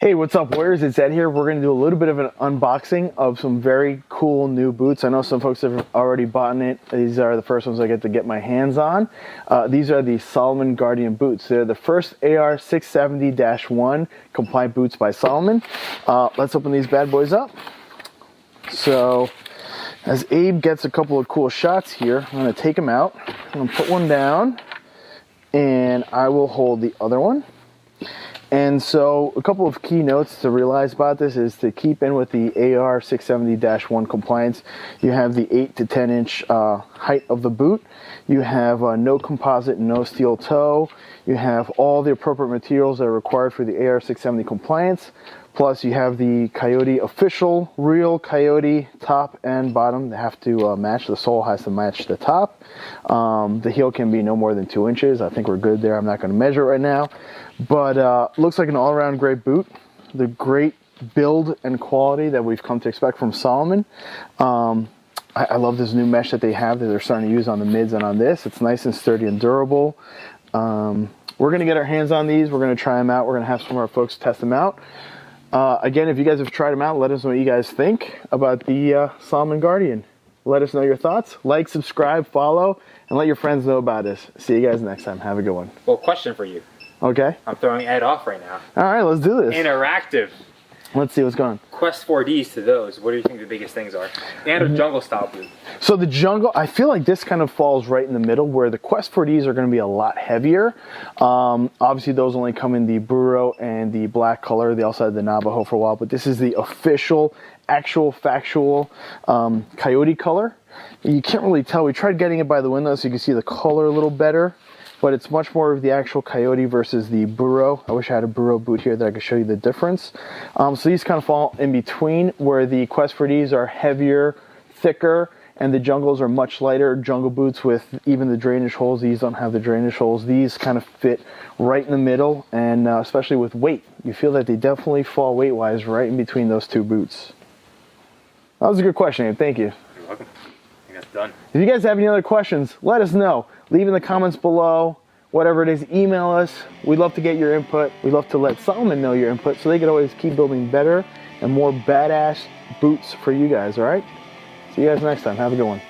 Hey, what's up, Warriors? It's Ed here. We're going to do a little bit of an unboxing of some very cool new boots. I know some folks have already bought it. These are the first ones I get to get my hands on. These are the Salomon Guardian boots. They're the first AR 670-1 compliant boots by Salomon. Let's open these bad boys up. So, as Abe gets a couple of cool shots here, I'm going to take them out. I'm going to put one down, and I will hold the other one. And so a couple of key notes to realize about this is to keep in with the AR 670-1 compliance. You have the 8 to 10 inch height of the boot. You have no composite, no steel toe. You have all the appropriate materials that are required for the AR 670 compliance. Plus you have the Coyote official real Coyote top and bottom. They have to match. The sole has to match the top. The heel can be no more than 2 inches. I think we're good there. I'm not going to measure it right now. But looks like an all-around great boot. The great build and quality that we've come to expect from Salomon. I love this new mesh that they have that they're starting to use on the mids and on this. It's nice and sturdy and durable. We're going to get our hands on these. We're going to try them out. We're going to have some of our folks test them out. Again, if you guys have tried them out, let us know what you guys think about the Salomon Guardian. Let us know your thoughts. Like, subscribe, follow, and let your friends know about us. See you guys next time. Have a good one. Well, question for you. Okay. I'm throwing Ed off right now. All right, let's do this. Interactive. Let's see what's going on. Quest 4Ds to those. What do you think the biggest things are? And a jungle style boot. So the jungle, I feel like this kind of falls right in the middle where the Quest 4Ds are going to be a lot heavier. Obviously, those only come in the burro and the black color. They also had the Navajo for a while, but this is the official, actual, factual Coyote color. You can't really tell. We tried getting it by the window so you can see the color a little better. But it's much more of the actual Coyote versus the burro. I wish I had a burro boot here that I could show you the difference. So these kind of fall in between where the Quest 4Ds are heavier, thicker, and the jungles are much lighter. Jungle boots with even the drainage holes. These don't have the drainage holes. These kind of fit right in the middle, and especially with weight. You feel that they definitely fall weight-wise right in between those two boots. That was a good question, Abe. Thank you. You're welcome. I think that's done. If you guys have any other questions, let us know. Leave in the comments below. Whatever it is, email us. We'd love to get your input. We'd love to let Salomon know your input so they could always keep building better and more badass boots for you guys, all right? See you guys next time. Have a good one.